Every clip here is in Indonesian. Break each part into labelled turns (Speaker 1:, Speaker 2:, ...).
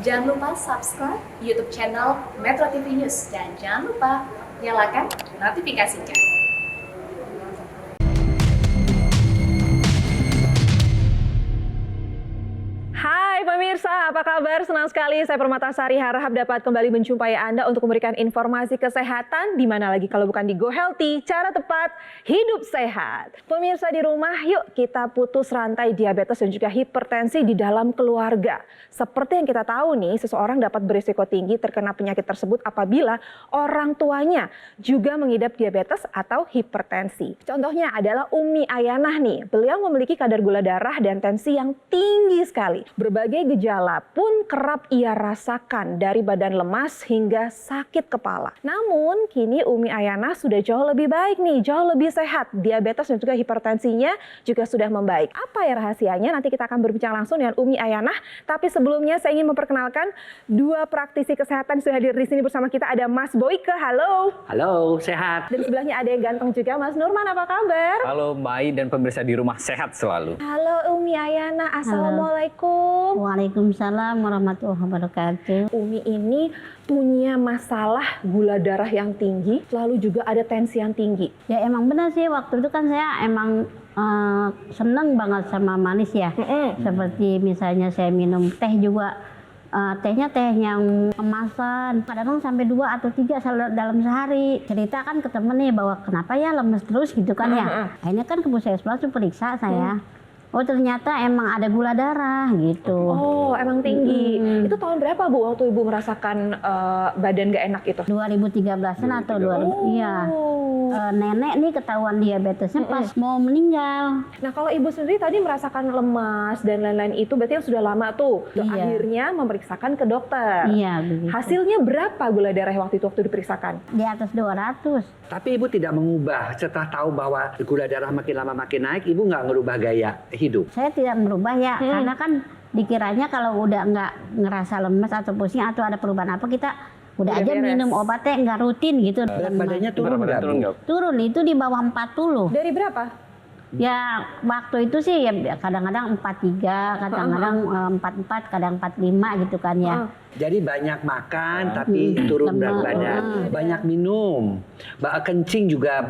Speaker 1: Jangan lupa subscribe YouTube channel Metro TV News dan jangan lupa nyalakan notifikasinya.
Speaker 2: Hai pemirsa, apa kabar? Senang sekali saya Permatasari harap dapat kembali menjumpai Anda untuk memberikan informasi kesehatan di mana lagi kalau bukan di Go Healthy, cara tepat hidup sehat. Pemirsa di rumah, yuk kita putus rantai diabetes dan juga hipertensi di dalam keluarga. Seperti yang kita tahu nih, seseorang dapat berisiko tinggi terkena penyakit tersebut apabila orang tuanya juga mengidap diabetes atau hipertensi. Contohnya adalah Umi Ayanah nih, beliau memiliki kadar gula darah dan tensi yang tinggi sekali. Berbagai gejala pun kerap ia rasakan dari badan lemas hingga sakit kepala. Namun kini Umi Ayanah sudah jauh lebih baik nih, jauh lebih sehat. Diabetes dan juga hipertensinya juga sudah membaik. Apa ya rahasianya? Nanti kita akan berbincang langsung dengan Umi Ayanah. Tapi sebelumnya saya ingin memperkenalkan dua praktisi kesehatan sudah hadir di sini bersama kita. Ada Mas Boyke, halo.
Speaker 3: Halo, sehat.
Speaker 2: Dan sebelahnya ada yang ganteng juga, Mas Nurman, apa kabar?
Speaker 3: Halo, Mai dan pemirsa di rumah, sehat selalu.
Speaker 2: Halo Umi Ayanah, assalamualaikum.
Speaker 4: Waalaikumsalam warahmatullahi wabarakatuh.
Speaker 2: Umi ini punya masalah gula darah yang tinggi, lalu juga ada tensi yang tinggi.
Speaker 4: Ya emang benar sih, waktu itu kan saya emang seneng banget sama manis ya. Seperti misalnya saya minum teh juga, tehnya teh yang kemasan. Kadang sampai 2 atau 3 dalam sehari. Cerita kan ke temen nih bahwa kenapa ya lemes terus gitu kan ya. Akhirnya kan ke puskesmas tuh periksa saya. Oh ternyata emang ada gula darah gitu.
Speaker 2: Oh emang tinggi. Itu tahun berapa Bu waktu Ibu merasakan badan gak enak itu?
Speaker 4: 2013-an atau 2000, iya. Nenek nih ketahuan diabetesnya pas mau meninggal.
Speaker 2: Nah kalau Ibu sendiri tadi merasakan lemas dan lain-lain itu berarti yang sudah lama tuh.
Speaker 4: Iya.
Speaker 2: Akhirnya memeriksakan ke dokter.
Speaker 4: Iya begitu.
Speaker 2: Hasilnya berapa gula darah waktu itu waktu diperiksakan?
Speaker 4: Di atas 200.
Speaker 3: Tapi Ibu tidak mengubah setelah tahu bahwa gula darah makin lama makin naik, Ibu nggak ngerubah gaya hidup?
Speaker 4: Saya tidak merubah ya, karena kan dikiranya kalau udah nggak ngerasa lemes atau pusing atau ada perubahan apa, kita udah aja
Speaker 2: beres.
Speaker 4: minum obatnya nggak rutin gitu.
Speaker 3: Berat badannya turun nggak, Bu?
Speaker 4: Turun itu di bawah 40.
Speaker 2: Dari berapa?
Speaker 4: Ya waktu itu sih ya kadang-kadang 43, kadang-kadang 44, kadang 45 gitu kan ya.
Speaker 3: Jadi banyak makan tapi turun berat badan. Banyak minum, kencing juga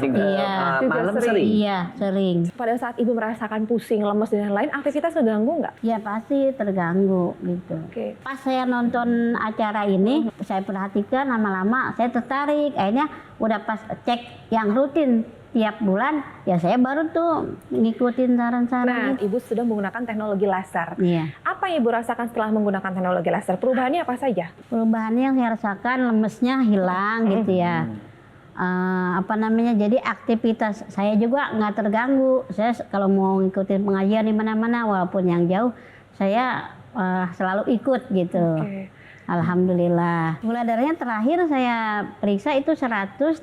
Speaker 3: malam sering.
Speaker 4: Iya sering.
Speaker 2: Pada saat Ibu merasakan pusing, lemes dan lain-lain, aktivitas terganggu nggak?
Speaker 4: Ya pasti terganggu gitu.
Speaker 2: Oke.
Speaker 4: Pas saya nonton acara ini, saya perhatikan lama-lama saya tertarik. Akhirnya udah pas cek yang rutin tiap bulan, ya saya baru tuh ngikutin saran-saran.
Speaker 2: Nah, Ibu sudah menggunakan teknologi laser.
Speaker 4: Iya.
Speaker 2: Apa yang Ibu rasakan setelah menggunakan teknologi laser? Perubahannya apa saja?
Speaker 4: Perubahannya yang saya rasakan lemesnya hilang gitu ya. Jadi aktivitas saya juga nggak terganggu. Saya kalau mau ngikutin pengajian di mana-mana, walaupun yang jauh, saya selalu ikut gitu.
Speaker 2: Oke.
Speaker 4: Alhamdulillah. Gula darahnya terakhir saya periksa itu 137.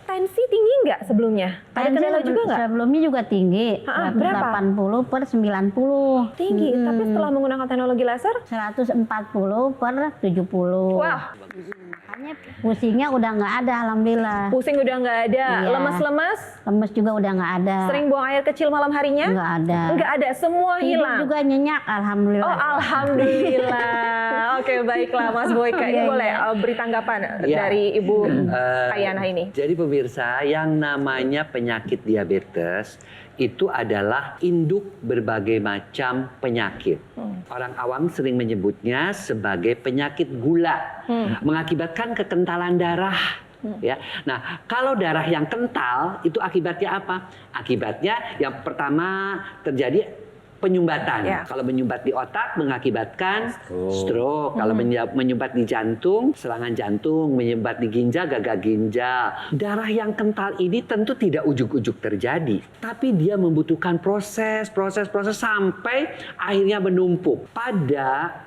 Speaker 2: Tensi tinggi nggak sebelumnya? Ada kendala juga nggak?
Speaker 4: Sebelumnya juga tinggi.
Speaker 2: Berapa?
Speaker 4: 180/90.
Speaker 2: Tinggi, tapi setelah menggunakan teknologi laser?
Speaker 4: 140/70.
Speaker 2: Wah,
Speaker 4: Makanya pusingnya udah nggak ada, alhamdulillah.
Speaker 2: pusing udah nggak ada,
Speaker 4: Iya.
Speaker 2: lemas-lemas,
Speaker 4: Lemes juga udah nggak ada.
Speaker 2: sering buang air kecil malam harinya?
Speaker 4: Nggak ada.
Speaker 2: Nggak ada, semua
Speaker 4: Tidur
Speaker 2: hilang.
Speaker 4: juga nyenyak, alhamdulillah.
Speaker 2: Oh, alhamdulillah. Oke, baiklah Mas Boyke. Ini boleh beri tanggapan dari Ibu Ayanah ini.
Speaker 3: Jadi pemirsa, yang namanya penyakit diabetes itu adalah induk berbagai macam penyakit. Orang awam sering menyebutnya sebagai penyakit gula, mengakibatkan kekentalan darah. Ya, nah kalau darah yang kental itu akibatnya apa? Akibatnya yang pertama terjadi penyumbatan.
Speaker 2: Ya.
Speaker 3: Kalau menyumbat di otak mengakibatkan stroke. Kalau menyumbat di jantung, serangan jantung, menyumbat di ginjal, gagal ginjal. Darah yang kental ini tentu tidak ujuk-ujuk terjadi, tapi dia membutuhkan proses sampai akhirnya menumpuk. Pada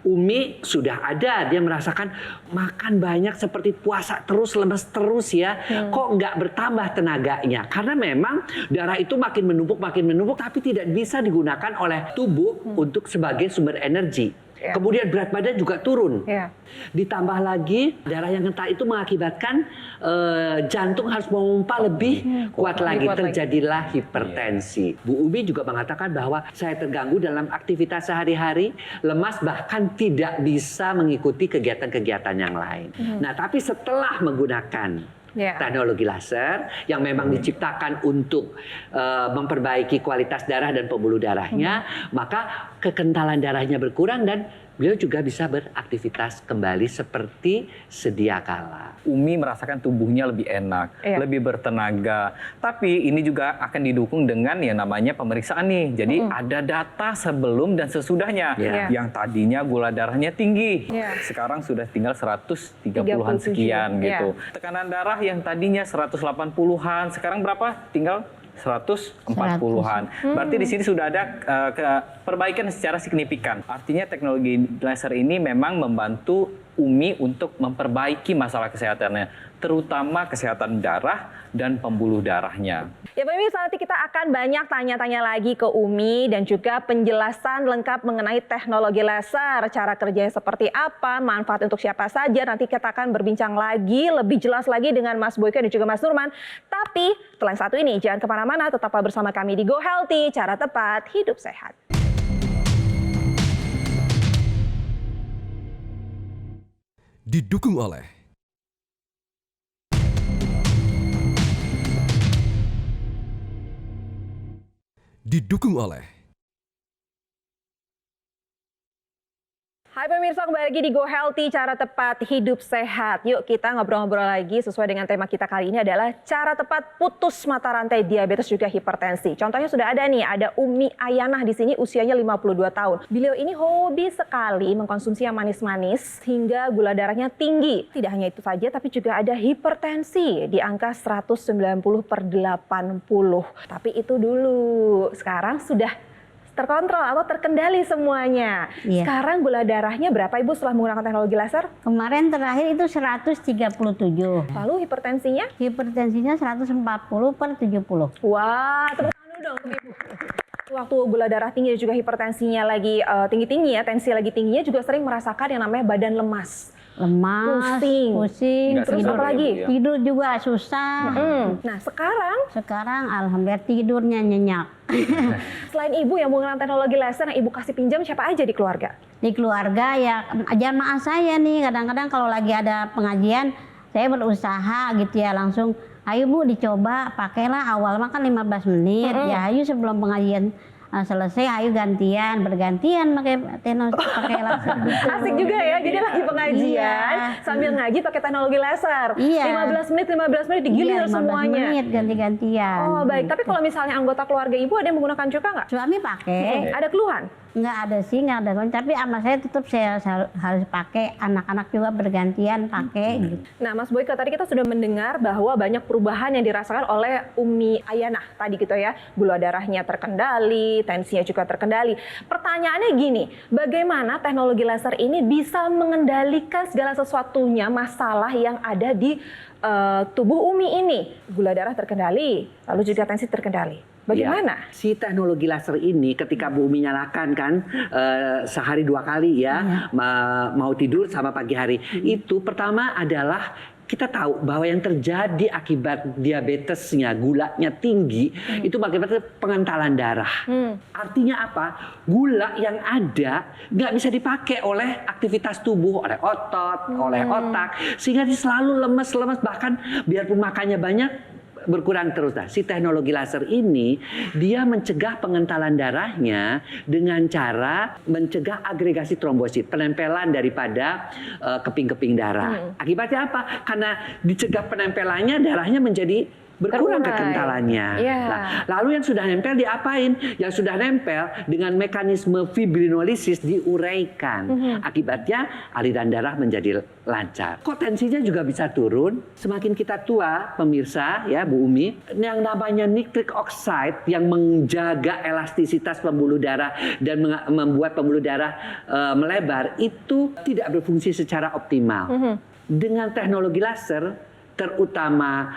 Speaker 3: Umi sudah ada, dia merasakan makan banyak seperti puasa terus, lemes terus ya. Kok nggak bertambah tenaganya? Karena memang darah itu makin menumpuk, tapi tidak bisa digunakan oleh tubuh untuk sebagai sumber energi. Kemudian berat badan juga turun.
Speaker 2: Iya.
Speaker 3: Ditambah lagi darah yang kental itu mengakibatkan jantung harus memompa lebih kuat lagi. Terjadilah hipertensi. Bu Umi juga mengatakan bahwa saya terganggu dalam aktivitas sehari-hari, lemas, bahkan tidak bisa mengikuti kegiatan-kegiatan yang lain. Nah, tapi setelah menggunakan teknologi laser yang memang diciptakan untuk memperbaiki kualitas darah dan pembuluh darahnya, maka kekentalan darahnya berkurang dan beliau juga bisa beraktivitas kembali seperti sedia kala.
Speaker 5: Umi merasakan tubuhnya lebih enak, lebih bertenaga. Tapi ini juga akan didukung dengan yang namanya pemeriksaan nih. Jadi ada data sebelum dan sesudahnya. Yang tadinya gula darahnya tinggi, sekarang sudah tinggal 130-an sekian gitu. Tekanan darah yang tadinya 180-an, sekarang berapa? Tinggal 140-an. Berarti di sini sudah ada perbaikan secara signifikan. Artinya teknologi laser ini memang membantu Umi untuk memperbaiki masalah kesehatannya, terutama kesehatan darah dan pembuluh darahnya.
Speaker 2: Ya pemirsa, nanti kita akan banyak tanya-tanya lagi ke Umi dan juga penjelasan lengkap mengenai teknologi laser, cara kerjanya seperti apa, manfaat untuk siapa saja. Nanti kita akan berbincang lagi, lebih jelas lagi dengan Mas Boyke dan juga Mas Nurman. Tapi setelah yang satu ini, jangan kemana-mana, tetaplah bersama kami di Go Healthy, cara tepat hidup sehat.
Speaker 6: Didukung oleh
Speaker 2: Hai pemirsa, kembali lagi di Go Healthy, cara tepat hidup sehat. Yuk kita ngobrol-ngobrol lagi sesuai dengan tema kita kali ini adalah cara tepat putus mata rantai diabetes juga hipertensi. Contohnya sudah ada nih, ada Umi Ayanah di sini usianya 52 tahun. Beliau ini hobi sekali mengkonsumsi yang manis-manis hingga gula darahnya tinggi. Tidak hanya itu saja, tapi juga ada hipertensi di angka 190/80. Tapi itu dulu, sekarang sudah terkontrol atau terkendali semuanya. Sekarang gula darahnya berapa Ibu setelah menggunakan teknologi laser?
Speaker 4: Kemarin terakhir itu 137.
Speaker 2: Lalu hipertensinya?
Speaker 4: Hipertensinya 140/70.
Speaker 2: Wah, tepuk tangan dulu dong untuk Ibu. Waktu gula darah tinggi dan juga hipertensinya lagi tinggi-tinggi ya, tensi lagi tingginya juga sering merasakan yang namanya badan lemas. Pusing, terus apa lagi?
Speaker 4: Tidur juga susah.
Speaker 2: Nah
Speaker 4: Sekarang alhamdulillah tidurnya nyenyak.
Speaker 2: Selain Ibu yang menggunakan teknologi laser yang Ibu kasih pinjam, siapa aja di keluarga?
Speaker 4: Di keluarga ya jamaah saya nih, kadang-kadang kalau lagi ada pengajian saya berusaha gitu ya, langsung ayo Bu dicoba, pakailah. Awal makan 15 menit ya, ayo sebelum pengajian selesai ayo bergantian pakai laser.
Speaker 2: Asik juga ya, jadi lagi pengajian sambil ngaji pakai teknologi laser. 15 menit digilir
Speaker 4: 15
Speaker 2: semuanya.
Speaker 4: menit ganti-gantian.
Speaker 2: Oh baik, tapi kalau misalnya anggota keluarga Ibu ada yang menggunakan juga nggak?
Speaker 4: Suami pakai.
Speaker 2: Ada keluhan?
Speaker 4: Nggak ada sih, nggak ada. Tapi sama saya tetap saya harus pakai, anak-anak juga bergantian pakai gitu.
Speaker 2: Nah Mas Boyke, tadi kita sudah mendengar bahwa banyak perubahan yang dirasakan oleh Umi Ayanah tadi gitu ya. Gula darahnya terkendali, tensinya juga terkendali. Pertanyaannya gini, bagaimana teknologi laser ini bisa mengendalikan segala sesuatunya masalah yang ada di tubuh Umi ini? Gula darah terkendali, lalu juga tensi terkendali. Bagaimana?
Speaker 3: Ya, si teknologi laser ini ketika Bu Umi nyalakan kan sehari 2 kali ya, mau tidur sama pagi hari. Itu pertama adalah kita tahu bahwa yang terjadi akibat diabetesnya, gulanya tinggi, itu akibatnya pengentalan darah. Artinya apa? Gula yang ada nggak bisa dipakai oleh aktivitas tubuh, oleh otot, oleh otak, sehingga dia selalu lemes, bahkan biarpun makannya banyak, berkurang terus. Nah, si teknologi laser ini dia mencegah pengentalan darahnya dengan cara mencegah agregasi trombosit, penempelan daripada keping-keping darah. Akibatnya apa? Karena dicegah penempelannya, darahnya menjadi berkurang kekentalannya. Nah, lalu yang sudah nempel diapain? Yang sudah nempel dengan mekanisme fibrinolisis diuraikan. Akibatnya aliran darah menjadi lancar. Kok tensinya juga bisa turun? Semakin kita tua, pemirsa ya Bu Umi, yang namanya nitric oxide yang menjaga elastisitas pembuluh darah dan membuat pembuluh darah melebar itu tidak berfungsi secara optimal. Dengan teknologi laser, terutama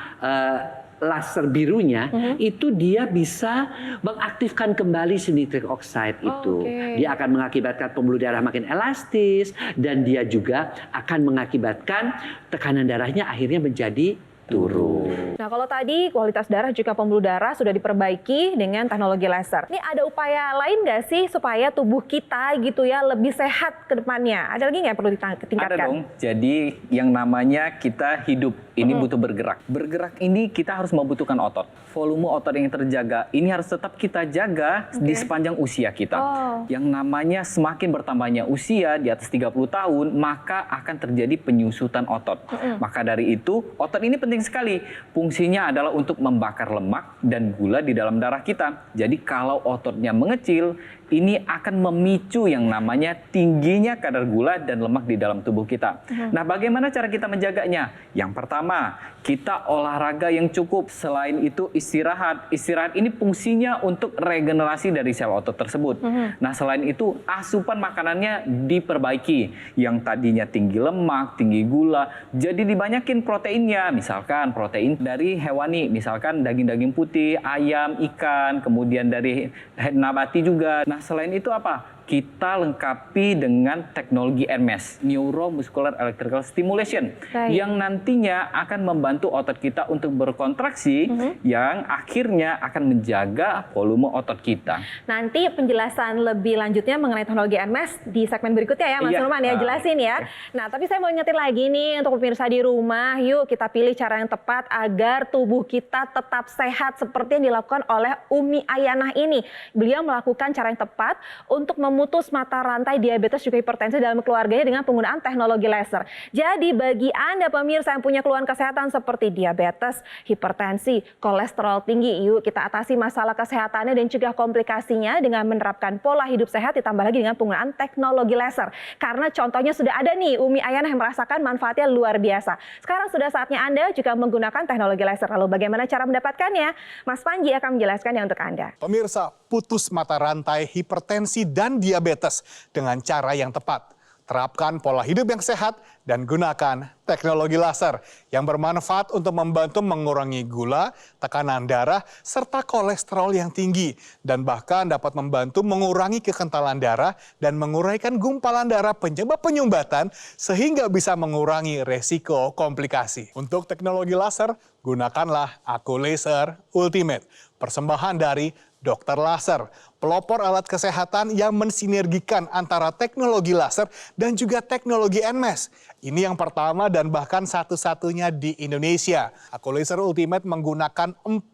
Speaker 3: laser birunya itu dia bisa mengaktifkan kembali si nitric oxide itu. Dia akan mengakibatkan pembuluh darah makin elastis dan dia juga akan mengakibatkan tekanan darahnya akhirnya menjadi turun.
Speaker 2: Nah, kalau tadi kualitas darah juga pembuluh darah sudah diperbaiki dengan teknologi laser. Ini ada upaya lain nggak sih supaya tubuh kita gitu ya lebih sehat ke depannya? Ada lagi nggak yang perlu ditingkatkan?
Speaker 5: Ada dong. Jadi yang namanya kita hidup ini butuh bergerak. Bergerak ini kita harus membutuhkan otot. Volume otot yang terjaga ini harus tetap kita jaga di sepanjang usia kita. Yang namanya semakin bertambahnya usia di atas 30 tahun, maka akan terjadi penyusutan otot. Maka dari itu, otot ini penting sekali. Fungsinya adalah untuk membakar lemak dan gula di dalam darah kita. Jadi kalau ototnya mengecil, ini akan memicu yang namanya tingginya kadar gula dan lemak di dalam tubuh kita. Nah, bagaimana cara kita menjaganya? Yang pertama, kita olahraga yang cukup. Selain itu, istirahat. Istirahat ini fungsinya untuk regenerasi dari sel otot tersebut. Nah, selain itu, asupan makanannya diperbaiki. Yang tadinya tinggi lemak, tinggi gula, jadi dibanyakin proteinnya. Misalkan protein dari hewani, misalkan daging-daging putih, ayam, ikan, kemudian dari nabati juga. Nah, selain itu apa? Kita lengkapi dengan teknologi NMES, Neuromuscular Electrical Stimulation, yang nantinya akan membantu otot kita untuk berkontraksi, yang akhirnya akan menjaga volume otot kita.
Speaker 2: Nanti penjelasan lebih lanjutnya mengenai teknologi NMES di segmen berikutnya ya, Mas Sulman ya, jelasin ya. Nah, tapi saya mau ingetin lagi nih untuk pemirsa di rumah, yuk kita pilih cara yang tepat agar tubuh kita tetap sehat seperti yang dilakukan oleh Umi Ayanah ini. Beliau melakukan cara yang tepat untuk memutus mata rantai diabetes juga hipertensi dalam keluarganya dengan penggunaan teknologi laser. Jadi bagi Anda pemirsa yang punya keluhan kesehatan seperti diabetes, hipertensi, kolesterol tinggi, yuk kita atasi masalah kesehatannya dan juga komplikasinya dengan menerapkan pola hidup sehat ditambah lagi dengan penggunaan teknologi laser. Karena contohnya sudah ada nih Umi Ayanah yang merasakan manfaatnya luar biasa. Sekarang sudah saatnya Anda juga menggunakan teknologi laser. Lalu bagaimana cara mendapatkannya? Mas Panji akan menjelaskannya untuk Anda.
Speaker 7: Pemirsa, putus mata rantai hipertensi dan diabetes dengan cara yang tepat. Terapkan pola hidup yang sehat dan gunakan teknologi laser yang bermanfaat untuk membantu mengurangi gula, tekanan darah, serta kolesterol yang tinggi. Dan bahkan dapat membantu mengurangi kekentalan darah dan menguraikan gumpalan darah penyebab penyumbatan sehingga bisa mengurangi resiko komplikasi. Untuk teknologi laser, gunakanlah Aku Laser Ultimate, persembahan dari Dokter Laser, pelopor alat kesehatan yang mensinergikan antara teknologi laser dan juga teknologi NMES. Ini yang pertama dan bahkan satu-satunya di Indonesia. Aku Laser Ultimate menggunakan 14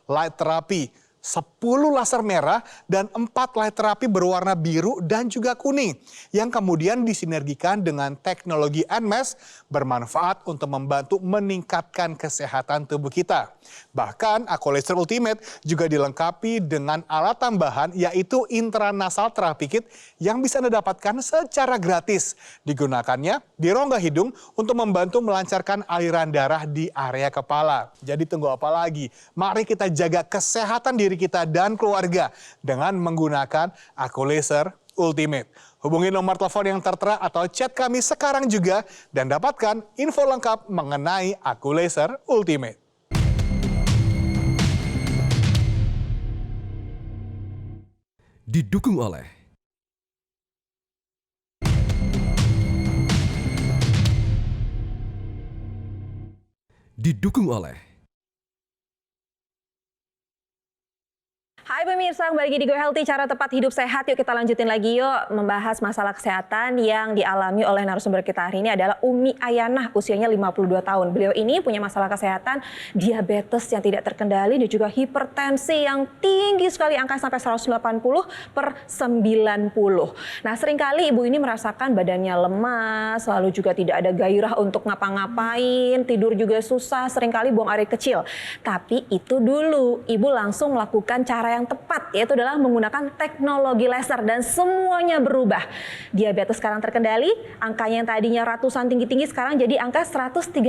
Speaker 7: light therapy, 10 laser merah, dan 4 light therapy berwarna biru dan juga kuning, yang kemudian disinergikan dengan teknologi NMES bermanfaat untuk membantu meningkatkan kesehatan tubuh kita. Bahkan Aku Laser Ultimate juga dilengkapi dengan alat tambahan yaitu intranasal therapy kit yang bisa Anda dapatkan secara gratis. Digunakannya di rongga hidung untuk membantu melancarkan aliran darah di area kepala. Jadi tunggu apa lagi? Mari kita jaga kesehatan diri kita dan keluarga dengan menggunakan Aku Laser Ultimate. Hubungi nomor telepon yang tertera atau chat kami sekarang juga dan dapatkan info lengkap mengenai Aku Laser Ultimate.
Speaker 6: Didukung oleh
Speaker 2: Hai pemirsa, kembali lagi di Go Healthy, cara tepat hidup sehat. Yuk kita lanjutin lagi yuk membahas masalah kesehatan yang dialami oleh narasumber kita hari ini adalah Umi Ayanah, usianya 52 tahun. Beliau ini punya masalah kesehatan diabetes yang tidak terkendali dan juga hipertensi yang tinggi sekali, angka sampai 180/90. Nah, seringkali ibu ini merasakan badannya lemas, lalu juga tidak ada gairah untuk ngapa-ngapain, tidur juga susah, seringkali buang air kecil. Tapi itu dulu, ibu langsung melakukan cara yang tepat, yaitu adalah menggunakan teknologi laser dan semuanya berubah. Diabetes sekarang terkendali, angkanya yang tadinya ratusan tinggi-tinggi sekarang jadi angka 137.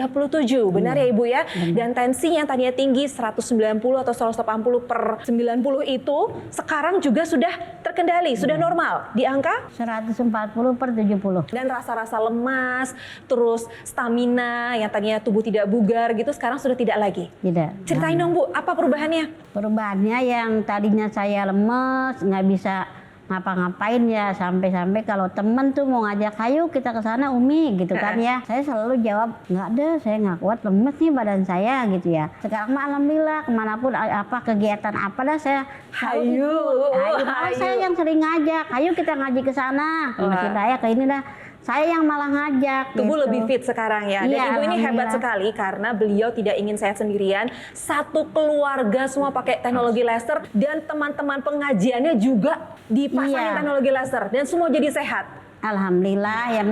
Speaker 2: Benar ya Ibu ya? Dan tensi yang tadinya tinggi 190 atau 180/90 itu sekarang juga sudah terkendali, sudah normal di angka
Speaker 4: 140/70.
Speaker 2: dan rasa-rasa lemas, terus stamina yang tadinya tubuh tidak bugar gitu sekarang sudah tidak lagi.
Speaker 4: Tidak.
Speaker 2: Ceritain dong Bu, apa perubahannya?
Speaker 4: Perubahannya yang tadinya saya lemes, nggak bisa ngapa-ngapain ya, sampai-sampai kalau temen tuh mau ngajak, ayo kita ke sana Umi gitu kan ya. Saya selalu jawab, nggak deh, saya nggak kuat, lemes nih badan saya gitu ya. Sekarang mah alhamdulillah kemanapun apa kegiatan apa dah saya
Speaker 2: Hayu,
Speaker 4: malah saya yang sering ngajak, ayo kita ngaji ke sana, ke Masjid Raya ke ini dah. Saya yang malah ngajak.
Speaker 2: Tubuh
Speaker 4: gitu.
Speaker 2: lebih fit sekarang ya. Dan
Speaker 4: Iya,
Speaker 2: Ibu ini hebat
Speaker 4: alhamdulillah.
Speaker 2: sekali karena beliau tidak ingin sehat sendirian. Satu keluarga semua pakai teknologi laser dan teman-teman pengajiannya juga dipasangin
Speaker 4: Iya.
Speaker 2: teknologi laser dan semua jadi sehat.
Speaker 4: Alhamdulillah yang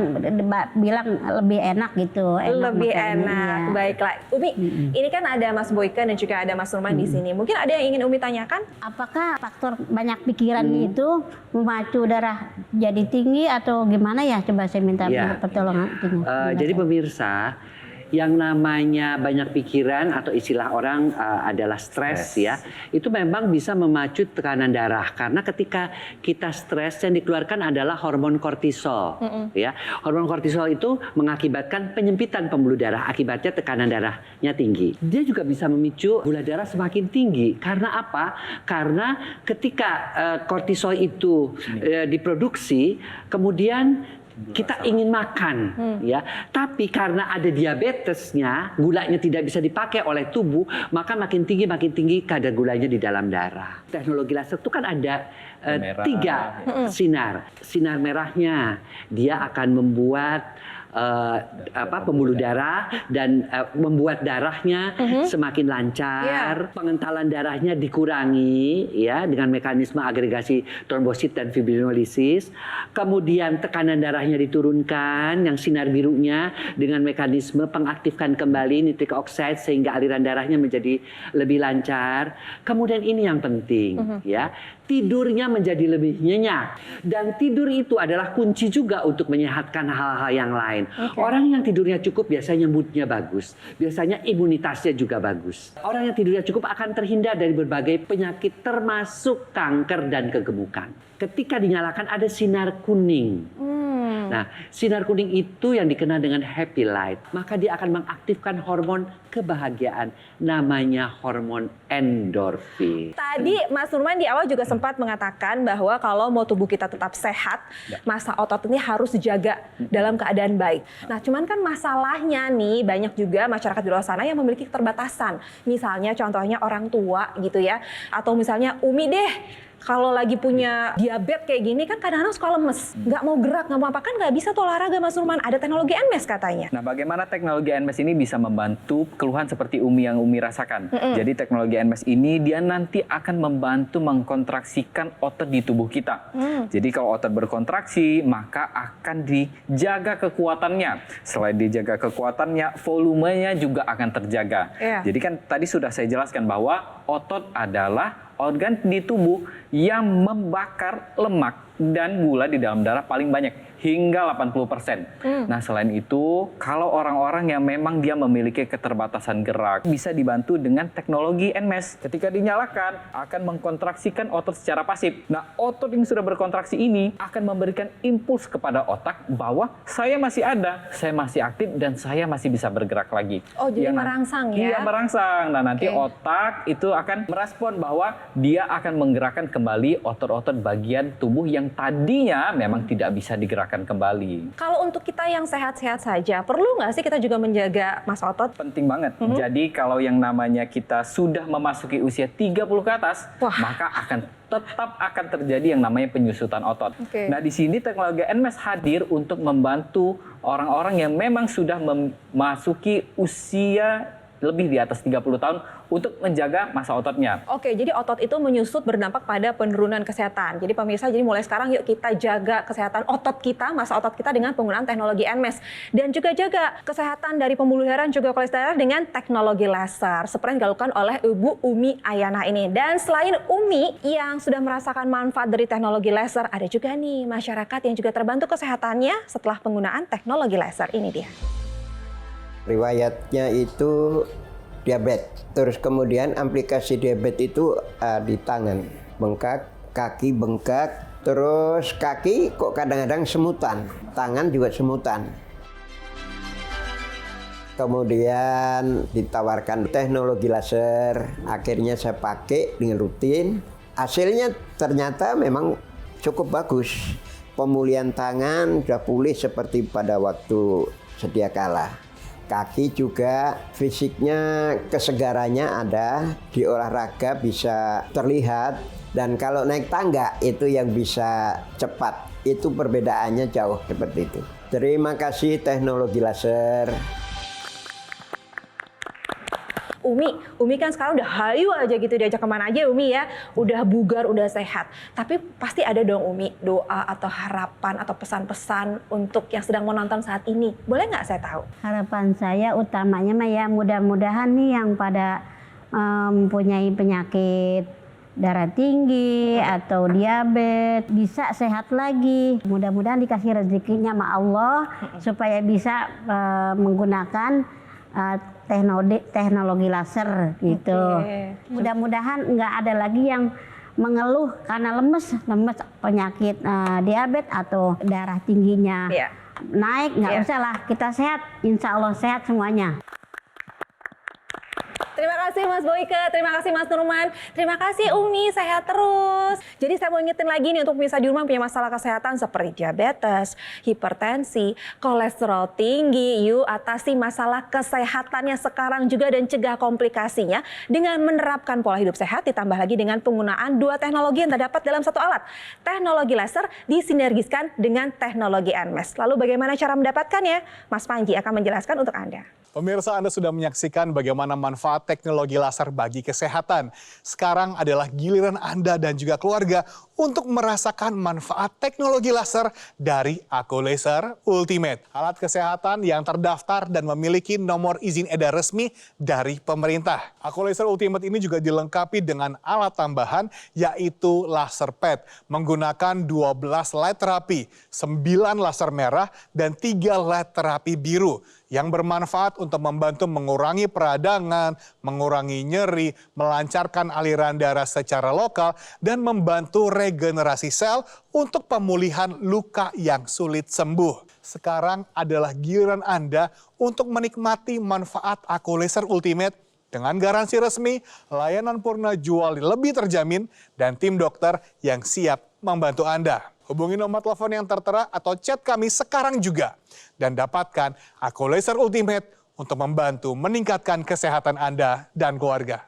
Speaker 4: bilang lebih enak gitu.
Speaker 2: Lebih
Speaker 4: makanya,
Speaker 2: enak.
Speaker 4: iya.
Speaker 2: Baiklah. Umi, ini kan ada Mas Boyke dan juga ada Mas Nurman di sini. Mungkin ada yang ingin Umi tanyakan?
Speaker 4: Apakah faktor banyak pikiran itu memacu darah jadi tinggi atau gimana ya? Coba saya minta
Speaker 3: Iya.
Speaker 4: pertolongan.
Speaker 3: Jadi pemirsa, yang namanya banyak pikiran atau istilah orang adalah stres ya, itu memang bisa memacu tekanan darah karena ketika kita stres yang dikeluarkan adalah hormon kortisol ya. Hormon kortisol itu mengakibatkan penyempitan pembuluh darah, akibatnya tekanan darahnya tinggi. Dia juga bisa memicu gula darah semakin tinggi. Karena apa? Karena ketika kortisol itu diproduksi, kemudian kita ingin makan ya, tapi karena ada diabetesnya, gulanya tidak bisa dipakai oleh tubuh, maka makin tinggi kadar gulanya di dalam darah. Teknologi laser itu kan ada tiga sinar merahnya, dia akan membuat pembuluh darah dan membuat darahnya semakin lancar, pengentalan darahnya dikurangi ya dengan mekanisme agregasi trombosit dan fibrinolisis. Kemudian tekanan darahnya diturunkan yang sinar birunya dengan mekanisme pengaktifkan kembali nitrik oxide sehingga aliran darahnya menjadi lebih lancar. Kemudian ini yang penting ya, tidurnya menjadi lebih nyenyak dan tidur itu adalah kunci juga untuk menyehatkan hal-hal yang lain. Orang yang tidurnya cukup biasanya moodnya bagus, biasanya imunitasnya juga bagus. Orang yang tidurnya cukup akan terhindar dari berbagai penyakit termasuk kanker dan kegemukan. Ketika dinyalakan ada sinar kuning. Nah, sinar kuning itu yang dikenal dengan happy light. Maka dia akan mengaktifkan hormon kebahagiaan, namanya hormon endorfin.
Speaker 2: Tadi Mas Nurman di awal juga sempat mengatakan bahwa kalau mau tubuh kita tetap sehat, massa otot ini harus dijaga dalam keadaan baik. Nah, cuman kan masalahnya nih banyak juga masyarakat di luar sana yang memiliki keterbatasan. Misalnya contohnya orang tua gitu ya, atau misalnya Umi deh, kalau lagi punya diabetes kayak gini kan kadang-kadang suka lemes, nggak mau gerak, nggak mau apa, kan nggak bisa tuh olahraga Mas Nurman. Ada teknologi NMES katanya.
Speaker 5: Nah, bagaimana teknologi NMES ini bisa membantu keluhan seperti Umi yang Umi rasakan? Jadi teknologi NMES ini dia nanti akan membantu mengkontraksikan otot di tubuh kita. Jadi kalau otot berkontraksi, maka akan dijaga kekuatannya. Selain dijaga kekuatannya, volumenya juga akan terjaga. Jadi kan tadi sudah saya jelaskan bahwa otot adalah organ di tubuh yang membakar lemak dan gula di dalam darah paling banyak, hingga 80%. Nah, selain itu, kalau orang-orang yang memang dia memiliki keterbatasan gerak, bisa dibantu dengan teknologi NMES. Ketika dinyalakan, akan mengkontraksikan otot secara pasif. Nah, otot yang sudah berkontraksi ini akan memberikan impuls kepada otak bahwa saya masih ada, saya masih aktif, dan saya masih bisa bergerak lagi.
Speaker 2: Oh, jadi merangsang ya?
Speaker 5: Iya, merangsang. Nah, nanti otak itu akan merespon bahwa dia akan menggerakkan kembali otot-otot bagian tubuh yang tadinya memang tidak bisa digerakkan kembali.
Speaker 2: Kalau untuk kita yang sehat-sehat saja, perlu nggak sih kita juga menjaga massa otot?
Speaker 5: Penting banget. Jadi kalau yang namanya kita sudah memasuki usia 30 ke atas, maka tetap akan terjadi yang namanya penyusutan otot. Nah, di sini teknologi NMES hadir untuk membantu orang-orang yang memang sudah memasuki usia lebih di atas 30 tahun untuk menjaga massa ototnya.
Speaker 2: Oke, jadi otot itu menyusut berdampak pada penurunan kesehatan. Jadi pemirsa, jadi mulai sekarang yuk kita jaga kesehatan otot kita, massa otot kita dengan penggunaan teknologi NMES. Dan juga jaga kesehatan dari pembuluh darah juga kolesterol dengan teknologi laser. Seperti yang dilakukan oleh Ibu Umi Ayana ini. Dan selain Umi yang sudah merasakan manfaat dari teknologi laser, ada juga nih masyarakat yang juga terbantu kesehatannya setelah penggunaan teknologi laser. Ini dia.
Speaker 8: Riwayatnya itu diabetes. Terus kemudian aplikasi diabetes itu di tangan, bengkak, kaki bengkak, terus kaki kok kadang-kadang semutan, tangan juga semutan. Kemudian ditawarkan teknologi laser, akhirnya saya pakai dengan rutin. Hasilnya ternyata memang cukup bagus. Pemulihan tangan sudah pulih seperti pada waktu sedia kala. Kaki juga fisiknya, kesegarannya ada, di olahraga bisa terlihat, dan kalau naik tangga itu yang bisa cepat, itu perbedaannya jauh seperti itu. Terima kasih teknologi laser.
Speaker 2: Umi kan sekarang udah hayu aja gitu, diajak kemana aja Umi ya, udah bugar, udah sehat. Tapi pasti ada dong Umi doa atau harapan atau pesan-pesan untuk yang sedang menonton saat ini. Boleh nggak saya tahu?
Speaker 4: Harapan saya utamanya mah ya mudah-mudahan nih yang pada mempunyai penyakit darah tinggi atau diabetes bisa sehat lagi. Mudah-mudahan dikasih rezekinya sama Allah supaya bisa menggunakan teknologi laser gitu. Mudah-mudahan nggak ada lagi yang mengeluh karena lemes penyakit diabetes atau darah tingginya naik, nggak usah lah, kita sehat, insya Allah sehat semuanya.
Speaker 2: Terima kasih Mas Boyke, terima kasih Mas Nurman, terima kasih Umi, sehat terus. Jadi saya mau ingetin lagi nih untuk pemirsa di rumah punya masalah kesehatan seperti diabetes, hipertensi, kolesterol tinggi, yuk atasi masalah kesehatannya sekarang juga dan cegah komplikasinya dengan menerapkan pola hidup sehat ditambah lagi dengan penggunaan dua teknologi yang terdapat dalam satu alat. Teknologi laser disinergiskan dengan teknologi NMES. Lalu bagaimana cara mendapatkannya? Mas Panji akan menjelaskan untuk Anda.
Speaker 7: Pemirsa, Anda sudah menyaksikan bagaimana manfaat teknologi laser bagi kesehatan. Sekarang adalah giliran Anda dan juga keluarga untuk merasakan manfaat teknologi laser dari Akolaser Ultimate. Alat kesehatan yang terdaftar dan memiliki nomor izin edar resmi dari pemerintah. Akolaser Ultimate ini juga dilengkapi dengan alat tambahan yaitu laser pad. Menggunakan 12 light terapi, 9 laser merah, dan 3 light terapi biru yang bermanfaat untuk membantu mengurangi peradangan, mengurangi nyeri, melancarkan aliran darah secara lokal, dan membantu regenerasi sel untuk pemulihan luka yang sulit sembuh. Sekarang adalah giliran Anda untuk menikmati manfaat Akolaser Ultimate dengan garansi resmi, layanan purna jual lebih terjamin, dan tim dokter yang siap membantu Anda. Hubungi nomor telepon yang tertera atau chat kami sekarang juga. Dan dapatkan Akolaser Ultimate untuk membantu meningkatkan kesehatan Anda dan keluarga.